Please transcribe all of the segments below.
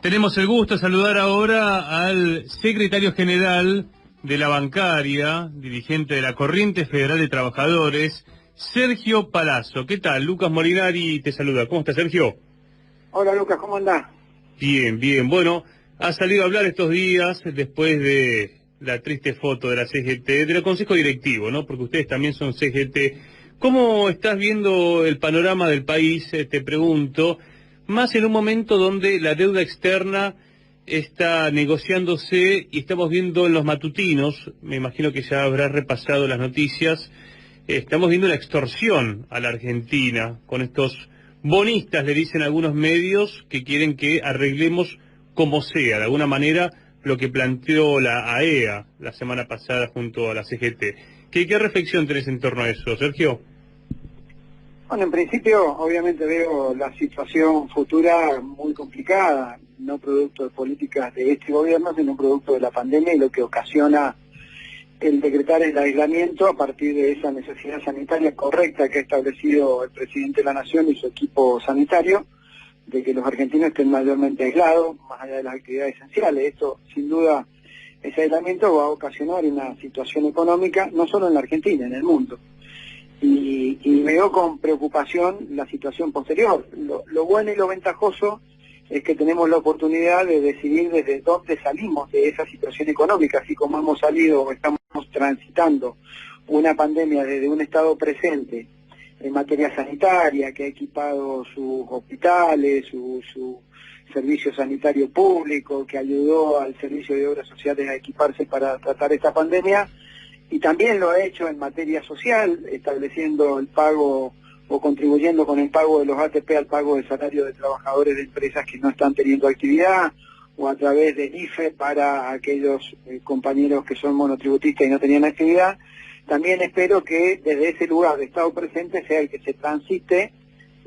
Tenemos el gusto de saludar ahora al secretario general de la bancaria, dirigente de la Corriente Federal de Trabajadores, Sergio Palazzo. ¿Qué tal? Lucas Molinari te saluda. ¿Cómo estás, Sergio? Hola, Lucas, ¿cómo andás? Bien, bien. Bueno, ha salido a hablar estos días después de la triste foto de la CGT, del Consejo Directivo, ¿no? Porque ustedes también son CGT. ¿Cómo estás viendo el panorama del país? Te pregunto, más en un momento donde la deuda externa está negociándose y estamos viendo en los matutinos, me imagino que ya habrás repasado las noticias, estamos viendo una extorsión a la Argentina con estos bonistas, le dicen algunos medios, que quieren que arreglemos como sea, de alguna manera, lo que planteó la AEA la semana pasada junto a la CGT. ¿Qué reflexión tenés en torno a eso, Sergio? Bueno, en principio, obviamente veo la situación futura muy complicada, no producto de políticas de este gobierno, sino producto de la pandemia y lo que ocasiona el decretar el aislamiento a partir de esa necesidad sanitaria correcta que ha establecido el presidente de la Nación y su equipo sanitario, de que los argentinos estén mayormente aislados, más allá de las actividades esenciales. Esto, sin duda, ese aislamiento va a ocasionar una situación económica, no solo en la Argentina, en el mundo. Y veo con preocupación la situación posterior. Lo bueno y lo ventajoso es que tenemos la oportunidad de decidir desde dónde salimos de esa situación económica, así como hemos salido o estamos transitando una pandemia desde un estado presente en materia sanitaria, que ha equipado sus hospitales, su servicio sanitario público, que ayudó al Servicio de Obras Sociales a equiparse para tratar esta pandemia, y también lo ha hecho en materia social, estableciendo el pago o contribuyendo con el pago de los ATP al pago de salario de trabajadores de empresas que no están teniendo actividad, o a través del IFE para aquellos compañeros que son monotributistas y no tenían actividad. También espero que desde ese lugar de estado presente sea el que se transite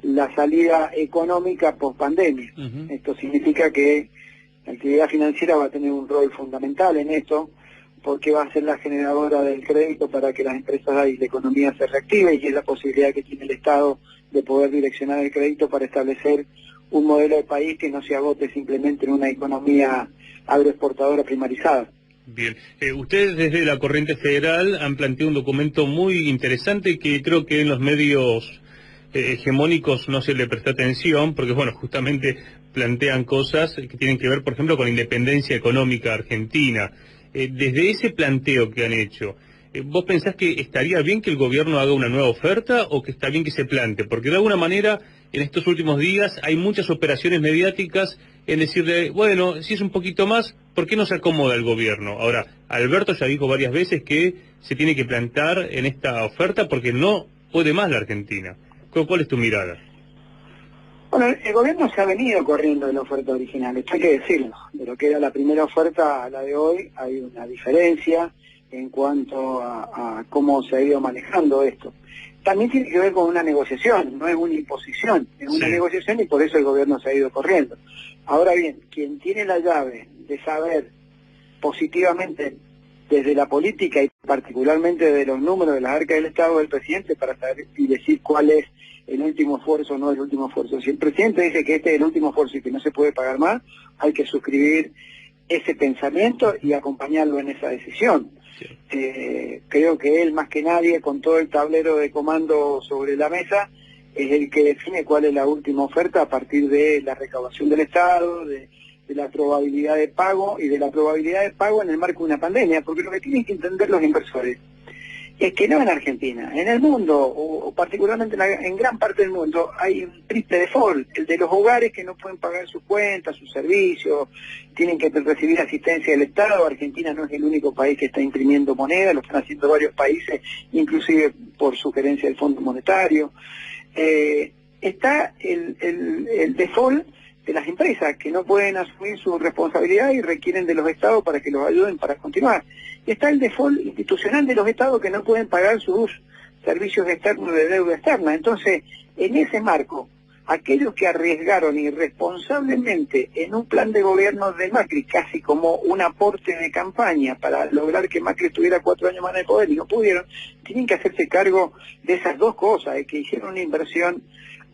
la salida económica post-pandemia. Esto significa que la actividad financiera va a tener un rol fundamental en esto, porque va a ser la generadora del crédito para que las empresas y la economía se reactive, y es la posibilidad que tiene el Estado de poder direccionar el crédito para establecer un modelo de país que no se agote simplemente en una economía agroexportadora primarizada. Bien, ustedes desde la Corriente Federal han planteado un documento muy interesante que creo que en los medios hegemónicos no se le presta atención, porque bueno, justamente plantean cosas que tienen que ver, por ejemplo, con la independencia económica argentina. Desde ese planteo que han hecho, ¿vos pensás que estaría bien que el gobierno haga una nueva oferta o que está bien que se plantee? Porque de alguna manera, en estos últimos días hay muchas operaciones mediáticas en decirle, bueno, si es un poquito más, ¿por qué no se acomoda el gobierno? Ahora, Alberto ya dijo varias veces que se tiene que plantar en esta oferta porque no puede más la Argentina. ¿Cuál es tu mirada? Bueno, el gobierno se ha venido corriendo de la oferta original, esto hay que decirlo. De lo que era la primera oferta a la de hoy hay una diferencia en cuanto a cómo se ha ido manejando esto. También tiene que ver con una negociación, no es una imposición, es una negociación, y por eso el gobierno se ha ido corriendo. Ahora bien, quien tiene la llave de saber positivamente desde la política y particularmente de los números de las arcas del Estado, del presidente, para saber y decir cuál es el último esfuerzo o no el último esfuerzo. Si el presidente dice que este es el último esfuerzo y que no se puede pagar más, hay que suscribir ese pensamiento y acompañarlo en esa decisión. Creo que él, más que nadie, con todo el tablero de comando sobre la mesa, es el que define cuál es la última oferta a partir de la recaudación del Estado, de la probabilidad de pago y de la probabilidad de pago en el marco de una pandemia, porque lo que tienen que entender los inversores es que no en Argentina, en el mundo, o particularmente en gran parte del mundo, hay un triple default, el de los hogares que no pueden pagar sus cuentas, sus servicios, tienen que recibir asistencia del Estado. Argentina no es el único país que está imprimiendo moneda, lo están haciendo varios países, inclusive por sugerencia del Fondo Monetario. Está el default de las empresas, que no pueden asumir su responsabilidad y requieren de los estados para que los ayuden para continuar. Y está el default institucional de los estados, que no pueden pagar sus servicios externos de deuda externa. Entonces, en ese marco, aquellos que arriesgaron irresponsablemente en un plan de gobierno de Macri, casi como un aporte de campaña para lograr que Macri estuviera 4 años más en el poder y no pudieron, tienen que hacerse cargo de esas dos cosas, de que hicieron una inversión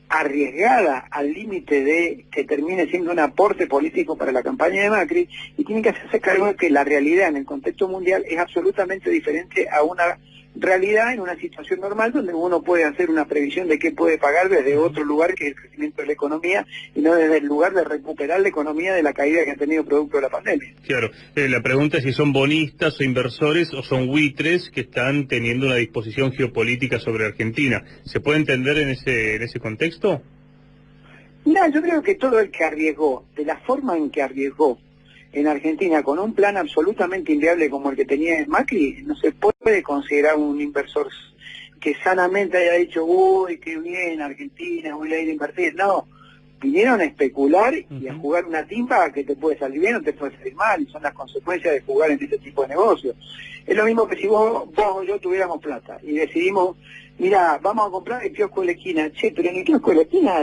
arriesgada al límite de que termine siendo un aporte político para la campaña de Macri, y tienen que hacerse cargo de que la realidad en el contexto mundial es absolutamente diferente a una realidad en una situación normal donde uno puede hacer una previsión de qué puede pagar desde otro lugar, que es el crecimiento de la economía, y no desde el lugar de recuperar la economía de la caída que ha tenido producto de la pandemia. Claro, la pregunta es si son bonistas o inversores o son buitres que están teniendo una disposición geopolítica sobre Argentina. ¿Se puede entender en ese contexto? Mira, yo creo que todo el que arriesgó, de la forma en que arriesgó en Argentina, con un plan absolutamente inviable como el que tenía Macri, no se puede considerar un inversor que sanamente haya dicho, uy, qué bien, Argentina, voy a ir a invertir. No, vinieron a especular y a jugar una timba que te puede salir bien o te puede salir mal, y son las consecuencias de jugar en este tipo de negocios. Es lo mismo que si vos o yo tuviéramos plata y decidimos, mira, vamos a comprar el kiosco de la esquina. Che, pero en el kiosco de la esquina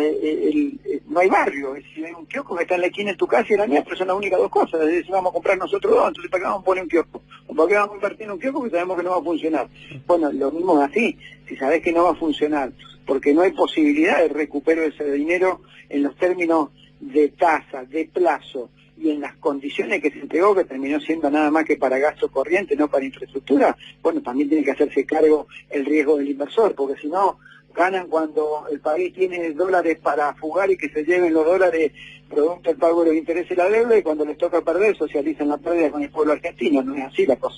no hay barrio. Es decir, hay un kiosco que está en la esquina de tu casa y la mía, pero son las únicas dos cosas. Es decir, si vamos a comprar nosotros dos, entonces ¿para qué vamos a poner un kiosco? ¿O para qué vamos a invertir en un kiosco que sabemos que no va a funcionar? Bueno, lo mismo es así. Si sabés que no va a funcionar, porque no hay posibilidad de recupero de ese dinero en los términos de tasa, de plazo, y en las condiciones que se entregó, que terminó siendo nada más que para gasto corriente, no para infraestructura, bueno, también tiene que hacerse cargo el riesgo del inversor, porque si no, ganan cuando el país tiene dólares para fugar y que se lleven los dólares producto del pago de los intereses y la deuda, y cuando les toca perder, socializan la pérdida con el pueblo argentino. No es así la cosa.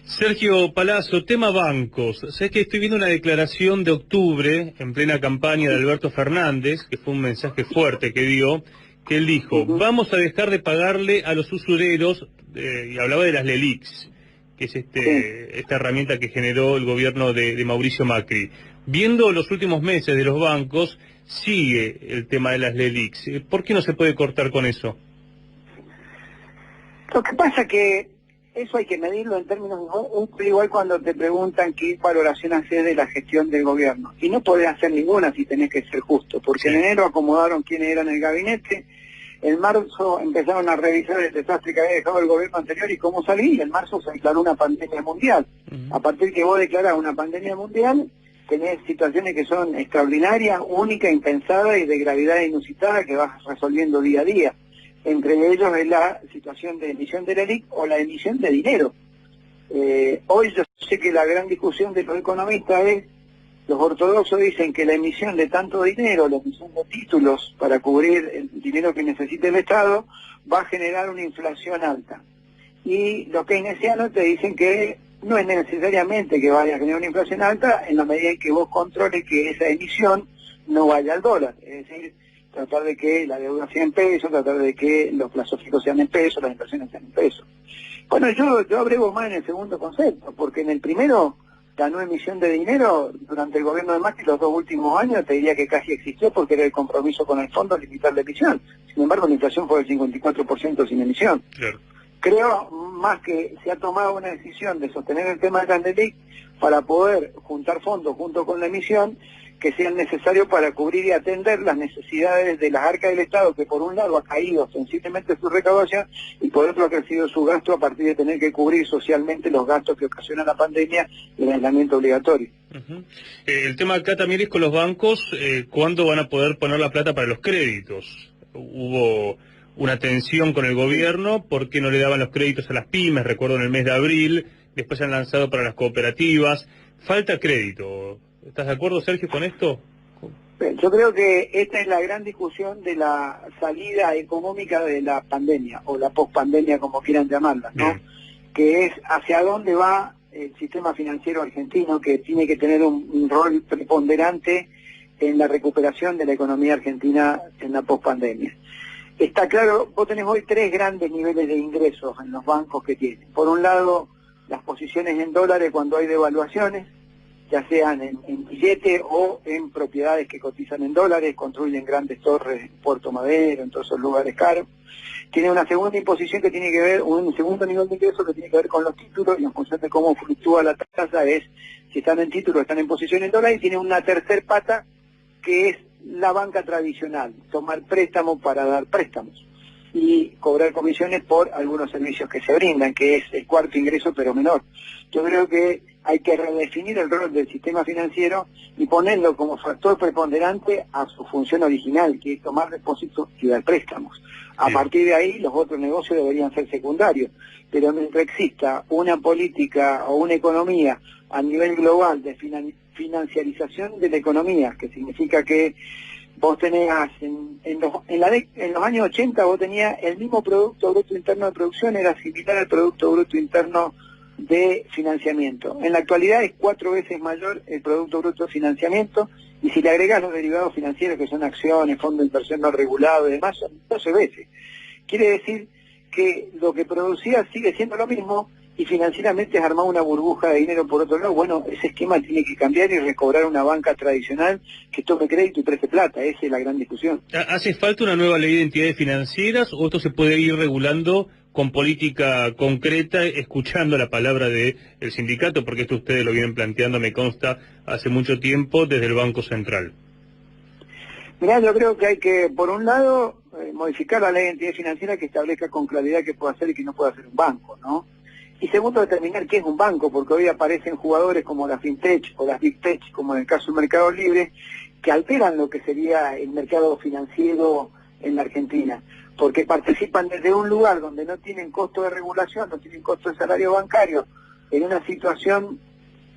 Sergio Palazzo, tema bancos. Sé que estoy viendo una declaración de octubre, en plena campaña de Alberto Fernández, que fue un mensaje fuerte que dio, que él dijo, vamos a dejar de pagarle a los usureros, y hablaba de las LELIQs, que es esta herramienta que generó el gobierno de Mauricio Macri. Viendo los últimos meses de los bancos, sigue el tema de las LELIQs. ¿Por qué no se puede cortar con eso? Lo que pasa que eso hay que medirlo en términos, igual cuando te preguntan qué valoración haces de la gestión del gobierno. Y no podés hacer ninguna si tenés que ser justo, porque en enero acomodaron quiénes eran el gabinete, en marzo empezaron a revisar el desastre que había dejado el gobierno anterior y cómo salir, y en marzo se declaró una pandemia mundial. A partir que vos declarás una pandemia mundial, tenés situaciones que son extraordinarias, únicas, impensadas y de gravedad inusitada que vas resolviendo día a día. Entre ellos es la situación de emisión de LELIQ o la emisión de dinero. Hoy yo sé que la gran discusión de los economistas es, los ortodoxos dicen que la emisión de tanto dinero, la emisión de títulos para cubrir el dinero que necesite el Estado, va a generar una inflación alta. Y los keynesianos te dicen que no es necesariamente que vaya a generar una inflación alta en la medida en que vos controles que esa emisión no vaya al dólar. Es decir, tratar de que la deuda sea en pesos, tratar de que los plazos fijos sean en pesos, las inversiones sean en pesos. Bueno, yo agrego más en el segundo concepto, porque en el primero ganó emisión de dinero durante el gobierno de Macri los 2 últimos años, te diría que casi existió porque era el compromiso con el fondo limitar la emisión. Sin embargo, la inflación fue del 54% sin emisión. Claro. Creo más que se ha tomado una decisión de sostener el tema de la LELIQ para poder juntar fondos junto con la emisión que sean necesarios para cubrir y atender las necesidades de las arcas del Estado, que por un lado ha caído sensiblemente su recaudación y por otro ha crecido su gasto a partir de tener que cubrir socialmente los gastos que ocasiona la pandemia y el aislamiento obligatorio. El tema acá también es con los bancos, ¿cuándo van a poder poner la plata para los créditos? Hubo una tensión con el gobierno porque no le daban los créditos a las pymes, recuerdo en el mes de abril, después se han lanzado para las cooperativas, falta crédito. ¿Estás de acuerdo, Sergio, con esto? Yo creo que esta es la gran discusión de la salida económica de la pandemia, o la pospandemia, como quieran llamarla, ¿no? Bien. Que es hacia dónde va el sistema financiero argentino, que tiene que tener un rol preponderante en la recuperación de la economía argentina en la pospandemia. Está claro, vos tenés hoy 3 grandes niveles de ingresos en los bancos que tienen. Por un lado, las posiciones en dólares cuando hay devaluaciones, ya sean en billete o en propiedades que cotizan en dólares, construyen grandes torres en Puerto Madero, en todos esos lugares caros. Tiene una segunda imposición que tiene que ver, un segundo nivel de ingreso que tiene que ver con los títulos, y en función de cómo fluctúa la tasa es si están en títulos, están en posición en dólares, y tiene una tercer pata que es la banca tradicional, tomar préstamos para dar préstamos y cobrar comisiones por algunos servicios que se brindan, que es el cuarto ingreso pero menor. Yo creo que hay que redefinir el rol del sistema financiero y ponerlo como factor preponderante a su función original, que es tomar depósitos y dar préstamos. A partir de ahí, los otros negocios deberían ser secundarios. Pero mientras exista una política o una economía a nivel global de financiarización de la economía, que significa que vos tenías, en los años 80 vos tenías el mismo Producto Bruto Interno de Producción, era similar al Producto Bruto Interno de Financiamiento. En la actualidad es 4 veces mayor el Producto Bruto de Financiamiento, y si le agregás los derivados financieros, que son acciones, fondos de inversión no regulados y demás, son 12 veces. Quiere decir que lo que producía sigue siendo lo mismo, y financieramente es armar una burbuja de dinero por otro lado. Bueno, ese esquema tiene que cambiar y recobrar una banca tradicional que tome crédito y preste plata. Esa es la gran discusión. ¿Hace falta una nueva ley de entidades financieras o esto se puede ir regulando con política concreta, escuchando la palabra del sindicato? Porque esto ustedes lo vienen planteando, me consta, hace mucho tiempo desde el Banco Central. Mirá, yo creo que hay que, por un lado, modificar la ley de entidades financieras que establezca con claridad qué puede hacer y qué no puede hacer un banco, ¿no? Y segundo, determinar qué es un banco, porque hoy aparecen jugadores como las fintech o las big tech, como en el caso del Mercado Libre, que alteran lo que sería el mercado financiero en la Argentina, porque participan desde un lugar donde no tienen costo de regulación, no tienen costo de salario bancario, en una situación,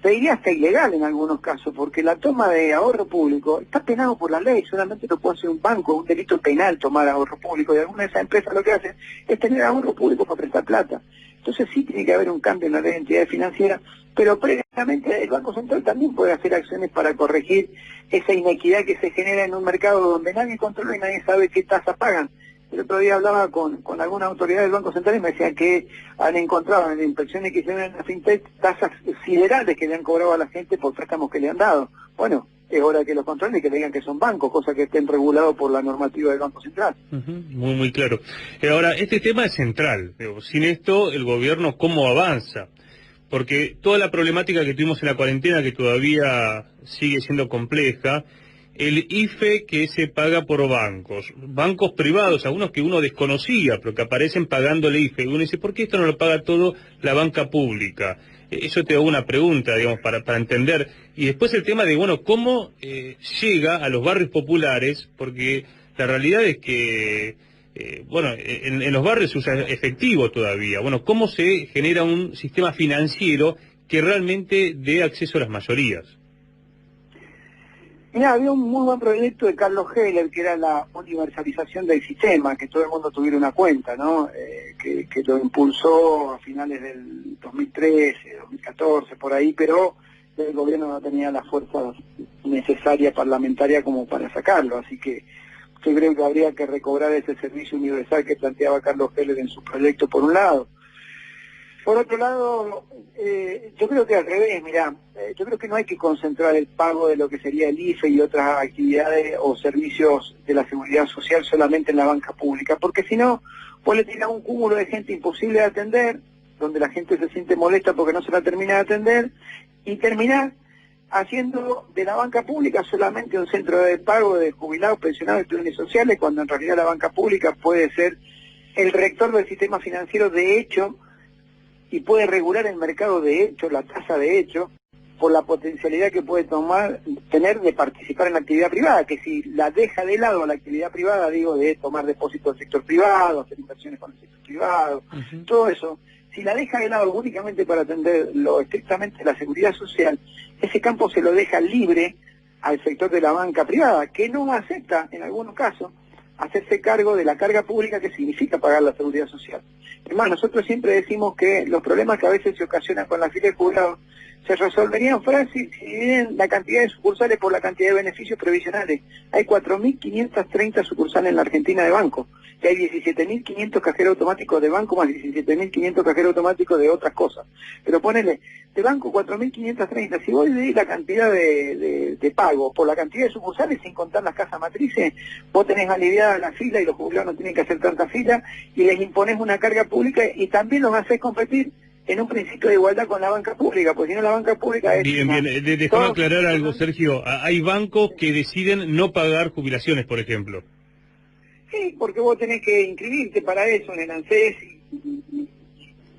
te diría hasta ilegal en algunos casos, porque la toma de ahorro público está penado por la ley, solamente lo puede hacer un banco, un delito penal tomar ahorro público, y algunas de esas empresas lo que hacen es tener ahorro público para prestar plata. Entonces sí tiene que haber un cambio en la ley de entidades financieras, pero previamente el Banco Central también puede hacer acciones para corregir esa inequidad que se genera en un mercado donde nadie controla y nadie sabe qué tasas pagan. El otro día hablaba con alguna autoridad del Banco Central y me decían que han encontrado en las inspecciones que hicieron en la FinTech tasas siderales que le han cobrado a la gente por préstamos que le han dado. Bueno, es hora que los controlen y que le digan que son bancos, cosa que estén regulados por la normativa del Banco Central. Muy claro. Ahora, este tema es central. Sin esto, el gobierno, ¿cómo avanza? Porque toda la problemática que tuvimos en la cuarentena, que todavía sigue siendo compleja, el IFE que se paga por bancos privados, algunos que uno desconocía, pero que aparecen pagando el IFE. Uno dice, ¿por qué esto no lo paga todo la banca pública? Eso te hago una pregunta, digamos, para entender. Y después el tema de, bueno, cómo llega a los barrios populares, porque la realidad es que, en los barrios se usa efectivo todavía. Bueno, ¿cómo se genera un sistema financiero que realmente dé acceso a las mayorías? Mirá, había un muy buen proyecto de Carlos Heller, que era la universalización del sistema, que todo el mundo tuviera una cuenta, ¿no? Que lo impulsó a finales del 2013, 2014, por ahí, pero el gobierno no tenía la fuerza necesaria parlamentaria como para sacarlo, así que yo creo que habría que recobrar ese servicio universal que planteaba Carlos Heller en su proyecto, por un lado. Por otro lado, yo creo que al revés, mirá, yo creo que no hay que concentrar el pago de lo que sería el IFE y otras actividades o servicios de la seguridad social solamente en la banca pública, porque si no, vos le tirás un cúmulo de gente imposible de atender, donde la gente se siente molesta porque no se la termina de atender, y terminás haciendo de la banca pública solamente un centro de pago de jubilados, pensionados y planes sociales, cuando en realidad la banca pública puede ser el rector del sistema financiero de hecho, y puede regular el mercado de hecho, la tasa de hecho, por la potencialidad que puede tener de participar en la actividad privada, que si la deja de lado a la actividad privada, digo, de tomar depósitos del sector privado, hacer inversiones con el sector privado, todo eso, si la deja de lado únicamente para atender lo estrictamente la seguridad social, ese campo se lo deja libre al sector de la banca privada, que no acepta, en algunos casos, hacerse cargo de la carga pública que significa pagar la seguridad social. Además, nosotros siempre decimos que los problemas que a veces se ocasionan con la fila de jubilados se resolverían fácil si dividen la cantidad de sucursales por la cantidad de beneficios previsionales. Hay 4.530 sucursales en la Argentina de banco, y hay 17.500 cajeros automáticos de banco más 17.500 cajeros automáticos de otras cosas. Pero ponele, de banco 4.530, si vos dividís la cantidad de pago por la cantidad de sucursales sin contar las casas matrices, vos tenés aliviada la fila y los jubilados no tienen que hacer tanta fila, y les imponés una carga pública y también los hacés competir en un principio de igualdad con la banca pública, porque si no la banca pública es... Bien, déjame aclarar algo, Sergio. Hay bancos que deciden no pagar jubilaciones, por ejemplo. Sí, porque vos tenés que inscribirte para eso en el ANSES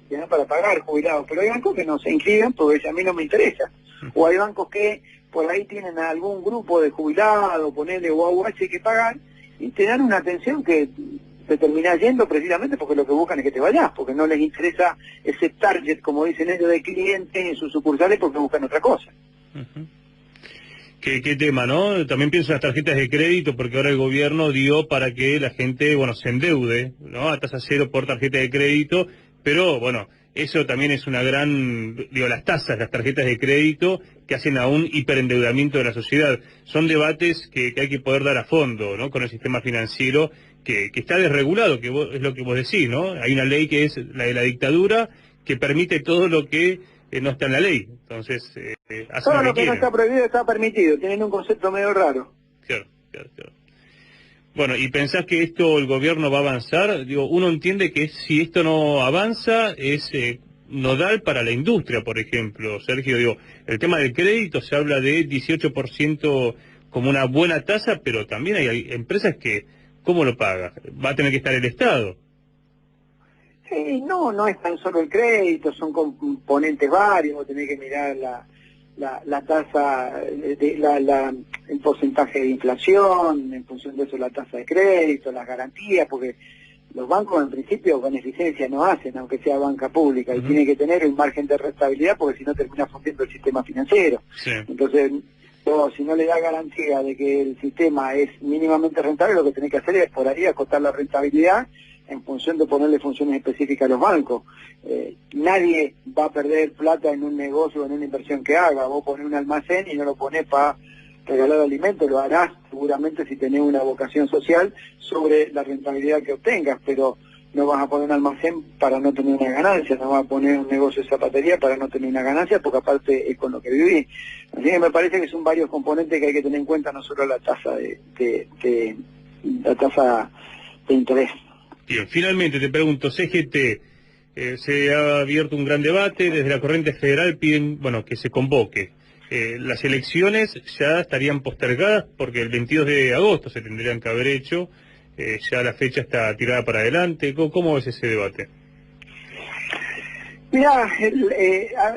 tienen para pagar jubilados, pero hay bancos que no se inscriben porque a mí no me interesa, o hay bancos que por ahí tienen a algún grupo de jubilados, ponerle o AUH que pagan, y te dan una atención que te terminás yendo precisamente porque lo que buscan es que te vayas, porque no les interesa ese target, como dicen ellos, de clientes en sus sucursales porque buscan otra cosa. ¿Qué tema, no? También pienso en las tarjetas de crédito, porque ahora el gobierno dio para que la gente, bueno, se endeude, ¿no? A tasa cero por tarjeta de crédito, pero, bueno, eso también es una gran, digo, las tasas, las tarjetas de crédito, que hacen a un hiperendeudamiento de la sociedad. Son debates que hay que poder dar a fondo, ¿no? Con el sistema financiero, que está desregulado, es lo que vos decís, ¿no? Hay una ley que es la de la dictadura, que permite todo lo que no está en la ley. Entonces, todo lo que no está prohibido está permitido. Tienen un concepto medio raro. Claro. Bueno, ¿y pensás que esto el gobierno va a avanzar? Digo, uno entiende que si esto no avanza es nodal para la industria, por ejemplo. Sergio, digo, el tema del crédito se habla de 18% como una buena tasa, pero también hay empresas que, ¿cómo lo paga? Va a tener que estar el Estado. Sí, no es tan solo el crédito, son componentes varios, vos tenés que mirar la tasa, el porcentaje de inflación, en función de eso la tasa de crédito, las garantías, porque los bancos en principio beneficencia no hacen, aunque sea banca pública, y tiene que tener un margen de rentabilidad porque si no termina fundiendo el sistema financiero. Sí. Entonces, si no le da garantía de que el sistema es mínimamente rentable, lo que tenés que hacer es por ahí acotar la rentabilidad en función de ponerle funciones específicas a los bancos. Nadie va a perder plata en un negocio o en una inversión que haga. Vos ponés un almacén y no lo ponés para regalar alimentos, lo harás seguramente si tenés una vocación social sobre la rentabilidad que obtengas, pero no vas a poner un almacén para no tener una ganancia, no vas a poner un negocio de zapatería para no tener una ganancia, porque aparte es con lo que vivís. Así que me parece que son varios componentes que hay que tener en cuenta, no solo la tasa la tasa de interés. Bien, finalmente te pregunto, CGT, se ha abierto un gran debate, desde la corriente federal piden, bueno, que se convoque. Las elecciones ya estarían postergadas porque el 22 de agosto se tendrían que haber hecho, ya la fecha está tirada para adelante. ¿Cómo ves ese debate? Mirá,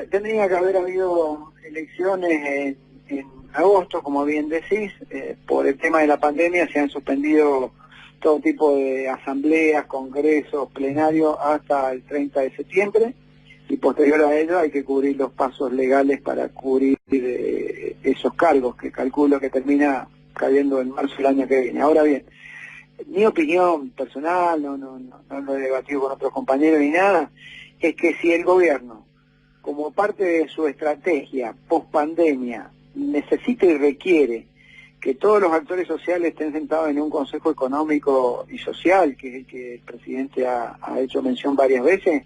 tendría que haber habido elecciones en agosto, como bien decís, por el tema de la pandemia se han suspendido todo tipo de asambleas, congresos, plenarios hasta el 30 de septiembre y posterior a ello hay que cubrir los pasos legales para cubrir esos cargos que calculo que termina cayendo en marzo del año que viene. Ahora bien, mi opinión personal, no lo he debatido con otros compañeros ni nada, es que si el gobierno, como parte de su estrategia post-pandemia, necesita y requiere que todos los actores sociales estén sentados en un Consejo Económico y Social, que es el que el presidente ha hecho mención varias veces,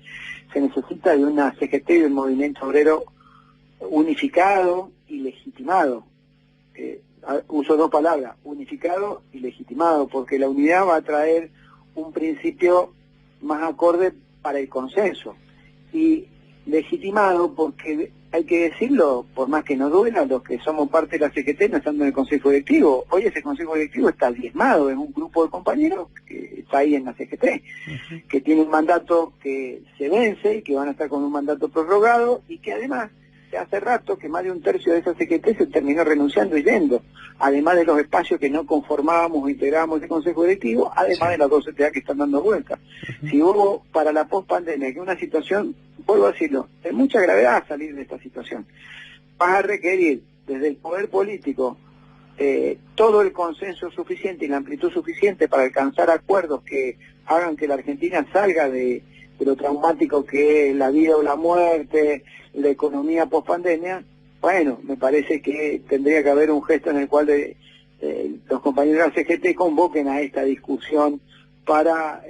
se necesita de una CGT y de un movimiento obrero unificado y legitimado. Uso dos palabras, unificado y legitimado, porque la unidad va a traer un principio más acorde para el consenso. Y legitimado porque hay que decirlo, por más que no duela, los que somos parte de la CGT no estando en el Consejo Directivo. Hoy ese Consejo Directivo está diezmado, es un grupo de compañeros que está ahí en la CGT, que tiene un mandato que se vence y que van a estar con un mandato prorrogado y que además hace rato que más de un tercio de esa CGT se terminó renunciando y yendo, además de los espacios que no conformábamos o integrábamos el Consejo Directivo, además de las dos CTA que están dando vueltas. Si hubo para la post-pandemia, que es una situación, vuelvo a decirlo, de mucha gravedad salir de esta situación, vas a requerir desde el poder político todo el consenso suficiente y la amplitud suficiente para alcanzar acuerdos que hagan que la Argentina salga de lo traumático que es la vida o la muerte, la economía post-pandemia. Bueno, me parece que tendría que haber un gesto en el cual los compañeros de la CGT convoquen a esta discusión para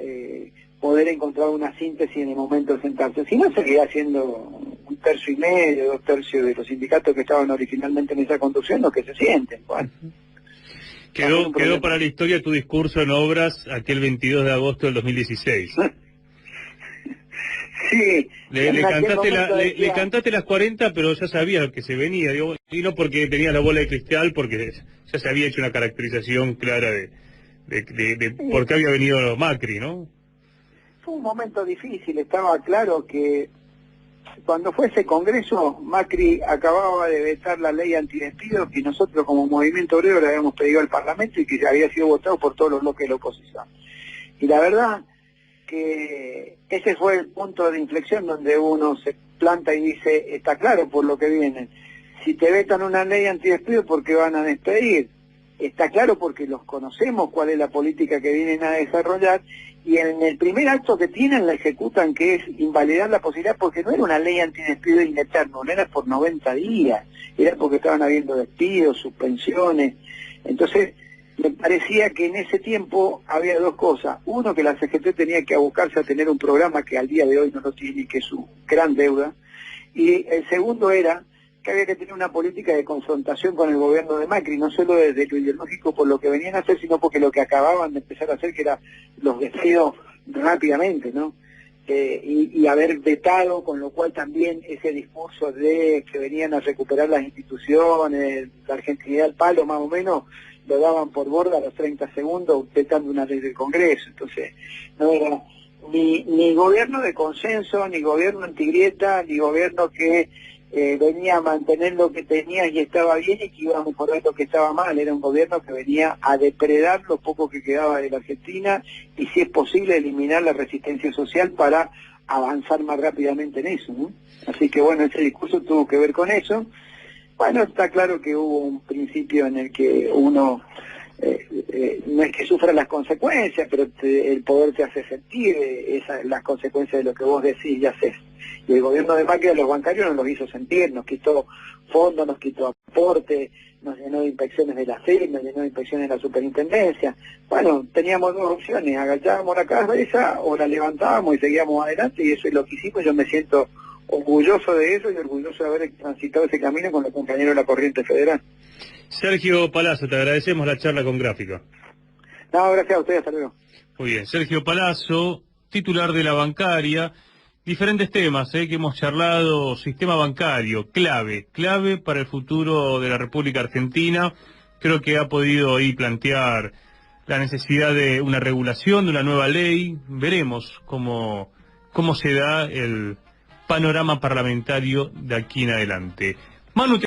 poder encontrar una síntesis en el momento de sentarse. Si no, seguirá siendo un tercio y medio, 2/3 de los sindicatos que estaban originalmente en esa conducción los que se sienten. Bueno. Quedó para la historia tu discurso en Obras aquel 22 de agosto del 2016. Sí. Le cantaste las 40, pero ya sabía lo que se venía, digo, y no porque tenía la bola de cristal, porque ya se había hecho una caracterización clara de por qué había venido Macri, ¿no? fue un momento difícil, estaba claro que cuando fue ese congreso, Macri acababa de vetar la ley antidespido que nosotros como movimiento obrero le habíamos pedido al Parlamento y que ya había sido votado por todos los bloques de la oposición. Y la verdad que ese fue el punto de inflexión donde uno se planta y dice, está claro por lo que viene. Si te vetan una ley antidespido, ¿por qué van a despedir? Está claro porque los conocemos cuál es la política que vienen a desarrollar y en el primer acto que tienen la ejecutan, que es invalidar la posibilidad, porque no era una ley antidespido in eterno, no era por 90 días, era porque estaban habiendo despidos, suspensiones. Entonces, me parecía que en ese tiempo había dos cosas. Uno, que la CGT tenía que abocarse a tener un programa que al día de hoy no lo tiene y que es su gran deuda. Y el segundo era que había que tener una política de confrontación con el gobierno de Macri, no solo desde lo ideológico por lo que venían a hacer, sino porque lo que acababan de empezar a hacer, que era los despidos rápidamente, ¿no? Y haber vetado, con lo cual también ese discurso de que venían a recuperar las instituciones, la argentinidad al palo, más o menos, lo daban por borda a los 30 segundos, vetando una ley del Congreso. Entonces, no era ni gobierno de consenso, ni gobierno antigrieta, ni gobierno que venía a mantener lo que tenía y estaba bien y que iba a mejorar lo que estaba mal. Era un gobierno que venía a depredar lo poco que quedaba de la Argentina y, si es posible, eliminar la resistencia social para avanzar más rápidamente en eso, ¿no? Así que bueno, ese discurso tuvo que ver con eso. Bueno, está claro que hubo un principio en el que uno no es que sufra las consecuencias, pero el poder te hace sentir las consecuencias de lo que vos decís y haces. Y el gobierno de Macri a los bancarios nos los hizo sentir, nos quitó fondos, nos quitó aporte, nos llenó de inspecciones de la FED, nos llenó de inspecciones de la superintendencia. Bueno, teníamos dos opciones: agachábamos la cabeza o la levantábamos y seguíamos adelante, y eso es lo que hicimos. Yo me siento orgulloso de eso y orgulloso de haber transitado ese camino con los compañeros de la Corriente Federal. Sergio Palazzo, te agradecemos la charla con Gráfica. No, gracias a ustedes, hasta luego. Muy bien, Sergio Palazzo, titular de la bancaria. Diferentes temas que hemos charlado: sistema bancario, clave para el futuro de la República Argentina. Creo que ha podido ahí plantear la necesidad de una regulación, de una nueva ley. Veremos cómo se da el panorama parlamentario de aquí en adelante. Manu,